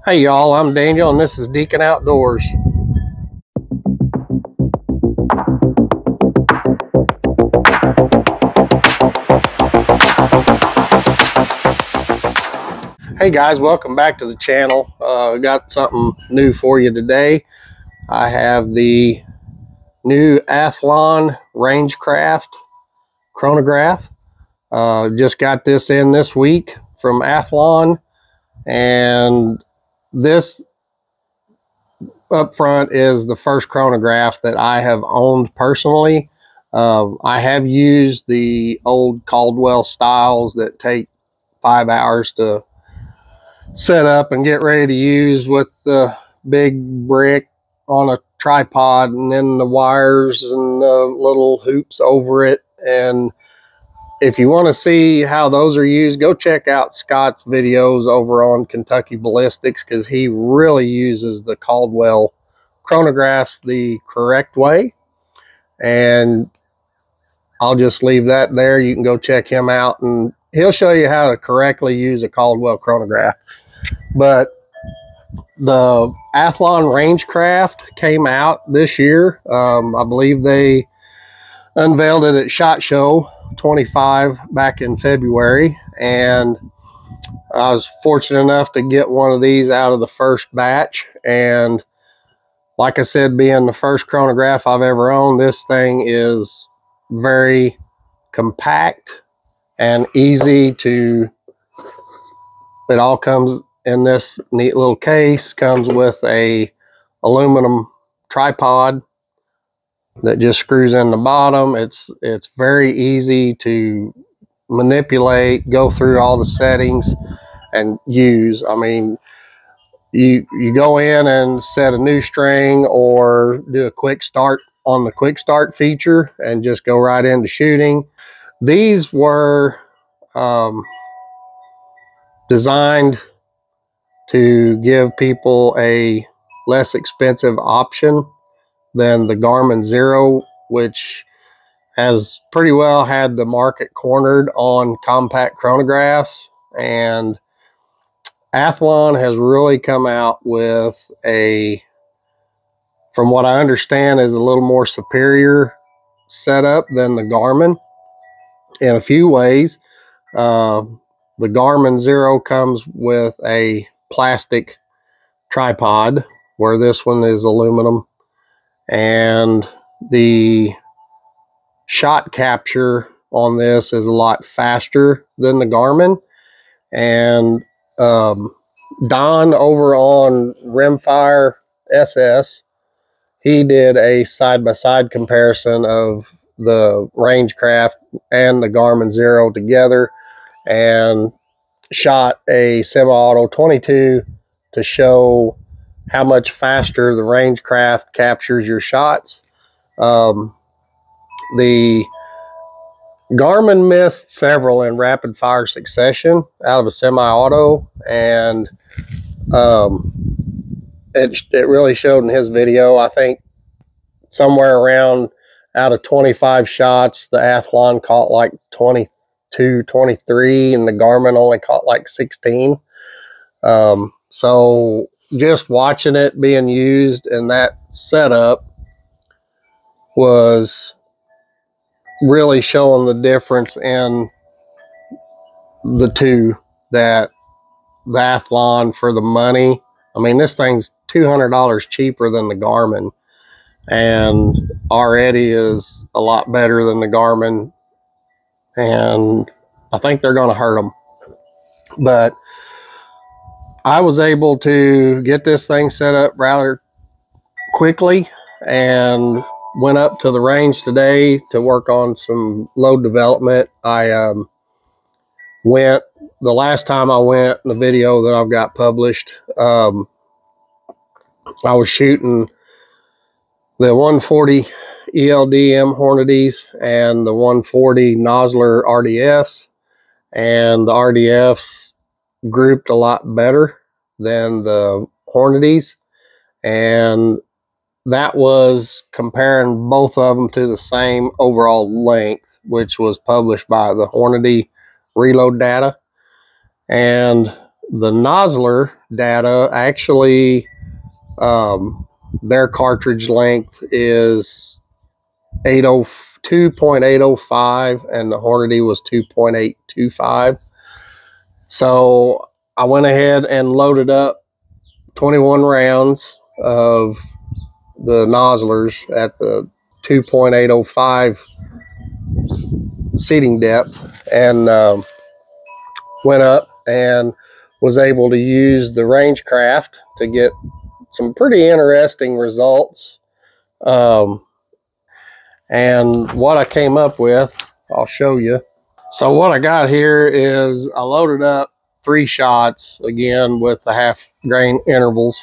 Hey y'all, I'm Daniel and this is Deacon Outdoors. Hey guys, welcome back to the channel. Got something new for you today. I have the new Athlon Rangecraft Chronograph. Just got this in this week from Athlon, and this up front is the first chronograph that I have owned personally. I have used the old Caldwell styles that take 5 hours to set up and get ready to use, with the big brick on a tripod and then the wires and the little hoops over it. And if you want to see how those are used, go check out Scott's videos over on Kentucky Ballistics, because he really uses the Caldwell chronographs the correct way. And I'll just leave that there. You can go check him out and he'll show you how to correctly use a Caldwell chronograph. But the Athlon Rangecraft came out this year. I believe they unveiled it at SHOT Show 25 back in February, and I was fortunate enough to get one of these out of the first batch. And like I said, being the first chronograph I've ever owned, this thing is very compact and easy to, it all comes in this neat little case. Comes with a aluminum tripod that just screws in the bottom. It's very easy to manipulate, go through all the settings and use. I mean, you go in and set a new string or do a quick start on the quick start feature and just go right into shooting. These were designed to give people a less expensive option than the Garmin Zero, which has pretty well had the market cornered on compact chronographs. And Athlon has really come out with a, from what I understand, is a little more superior setup than the Garmin in a few ways. The Garmin Zero comes with a plastic tripod, where this one is aluminum, and the shot capture on this is a lot faster than the Garmin. And Don over on Rimfire SS, he did a side-by-side comparison of the Rangecraft and the Garmin Zero together, and shot a semi-auto 22 to show how much faster the Rangecraft captures your shots. The Garmin missed several in rapid fire succession out of a semi-auto, and it really showed in his video. I think somewhere around, out of 25 shots, the Athlon caught like 22, 23, and the Garmin only caught like 16. So just watching it being used in that setup was really showing the difference in the two. That the Athlon, for the money, I mean, this thing's $200 cheaper than the Garmin, and already is a lot better than the Garmin, and I think they're going to hurt them. But I was able to get this thing set up rather quickly, and went up to the range today to work on some load development. I went, the last time I went, in the video that I've got published, I was shooting the 140 ELDM Hornadies and the 140 Nosler RDFs, and the RDFs grouped a lot better than the Hornadies, and that was comparing both of them to the same overall length, which was published by the Hornady reload data. And the Nosler data actually, their cartridge length is 2.805 and the Hornady was 2.825. So I went ahead and loaded up 21 rounds of the Noslers at the 2.805 seating depth, and went up and was able to use the Rangecraft to get some pretty interesting results. And what I came up with, I'll show you. So what I got here is I loaded up 3 shots again with the half grain intervals,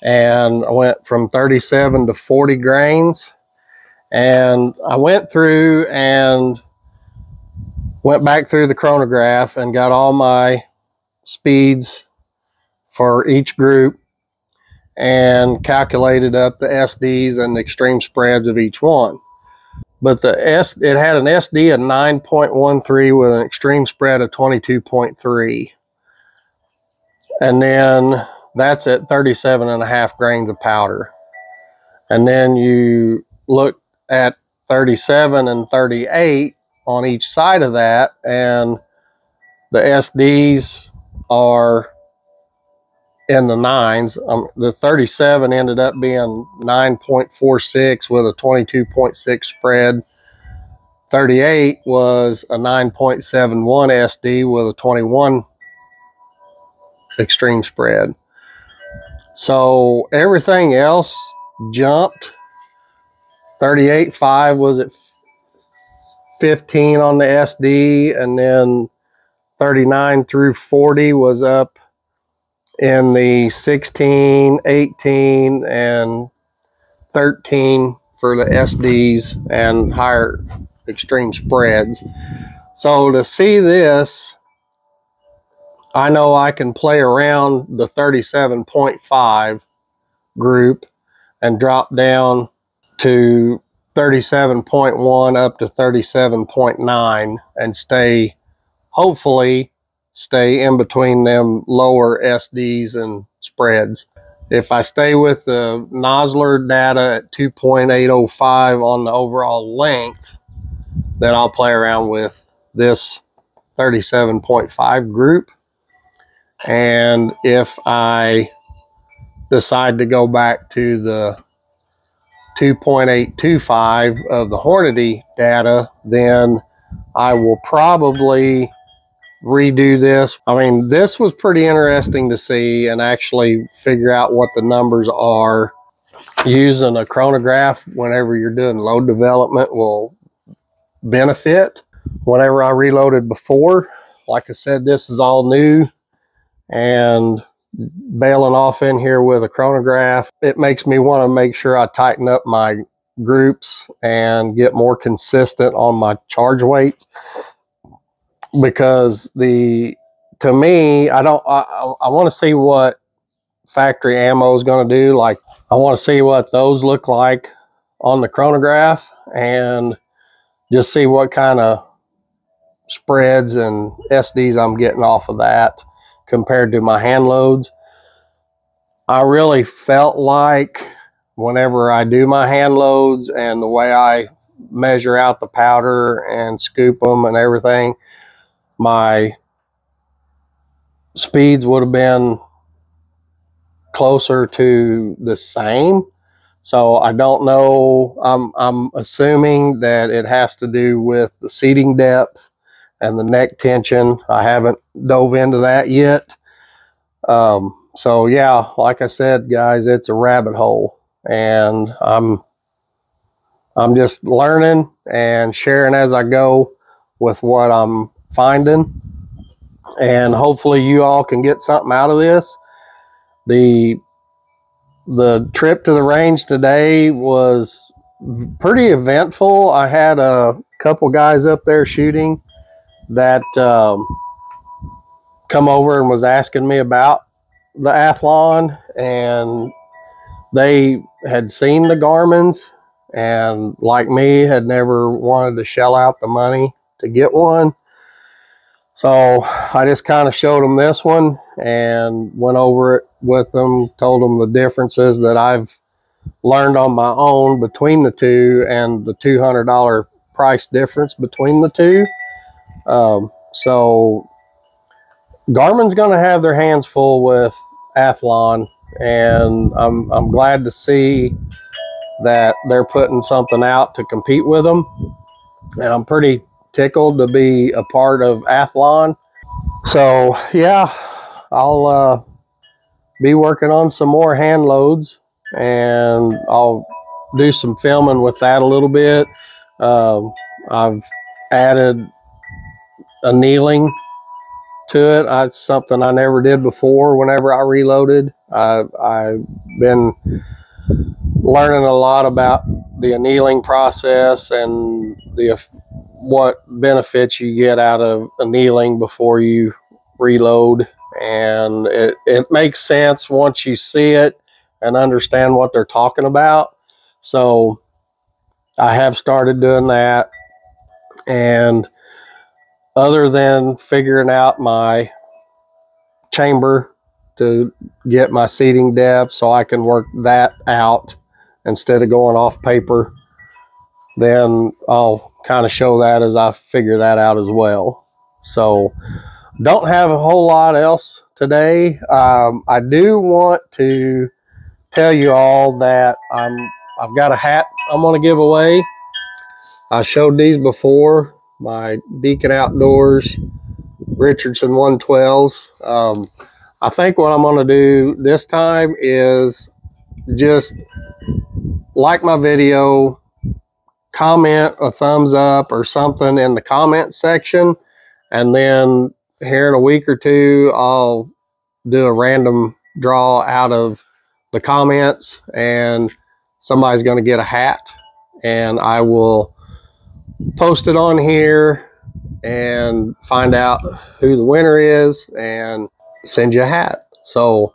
and I went from 37 to 40 grains, and I went through and went back through the chronograph and got all my speeds for each group and calculated up the SDs and the extreme spreads of each one. But it had an SD of 9.13 with an extreme spread of 22.3. And then that's at 37.5 grains of powder. And then you look at 37 and 38 on each side of that, and the SDs are in the 9s. The 37 ended up being 9.46 with a 22.6 spread. 38 was a 9.71 SD with a 21 extreme spread. So everything else jumped. 38.5 was at 15 on the SD, and then 39 through 40 was up in the 16, 18, and 13 for the SDs and higher extreme spreads. So to see this, I know I can play around the 37.5 group and drop down to 37.1 up to 37.9 and stay, hopefully stay in between them lower SDs and spreads. If I stay with the Nosler data at 2.805 on the overall length, then I'll play around with this 37.5 group. And if I decide to go back to the 2.825 of the Hornady data, then I will probably redo this. I mean, this was pretty interesting to see and actually figure out what the numbers are. Using a chronograph whenever you're doing load development will benefit. Whenever I reloaded before, like I said, this is all new, and bailing off in here with a chronograph, it makes me want to make sure I tighten up my groups and get more consistent on my charge weights, because to me, I want to see what factory ammo is going to do. Like, I want to see what those look like on the chronograph and just see what kind of spreads and SDs I'm getting off of that compared to my hand loads. I really felt like whenever I do my hand loads and the way I measure out the powder and scoop them and everything, my speeds would have been closer to the same. So I don't know. I'm assuming that it has to do with the seating depth and the neck tension. I haven't dove into that yet. So yeah, like I said, guys, it's a rabbit hole, and I'm just learning and sharing as I go with what I'm finding, and hopefully you all can get something out of this. The trip to the range today was pretty eventful. I had a couple guys up there shooting that come over and was asking me about the Athlon, and they had seen the Garmins and, like me, had never wanted to shell out the money to get one. So I just kind of showed them this one, and went over it with them, told them the differences that I've learned on my own between the two and the $200 price difference between the two. So Garmin's going to have their hands full with Athlon, and I'm glad to see that they're putting something out to compete with them. And I'm pretty tickled to be a part of Athlon. So yeah, I'll be working on some more hand loads, and I'll do some filming with that a little bit. I've added annealing to it. It's something I never did before. Whenever I reloaded, I've been learning a lot about the annealing process and what benefits you get out of annealing before you reload. And it makes sense once you see it and understand what they're talking about. So I have started doing that. And other than figuring out my chamber to get my seating depth so I can work that out instead of going off paper, then I'll kind of show that as I figure that out as well. So don't have a whole lot else today. I do want to tell you all that I've got a hat I'm going to give away. I showed these before, my Deacon Outdoors Richardson 112s. I think what I'm going to do this time is just like my video, comment a thumbs up or something in the comment section, and then here in a week or two I'll do a random draw out of the comments, and somebody's going to get a hat, and I will post it on here and find out who the winner is and send you a hat. So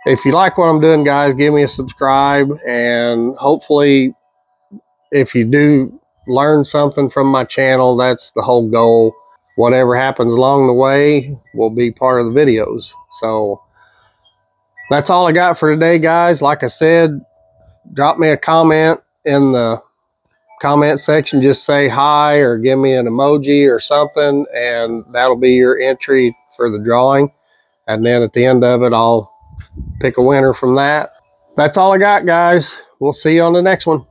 if you like what I'm doing, guys, give me a subscribe, and hopefully if you do learn something from my channel, that's the whole goal. Whatever happens along the way will be part of the videos. So that's all I got for today, guys. Like I said, drop me a comment in the comment section. Just say hi or give me an emoji or something, and that'll be your entry for the drawing. And then at the end of it, I'll pick a winner from that. That's all I got, guys. We'll see you on the next one.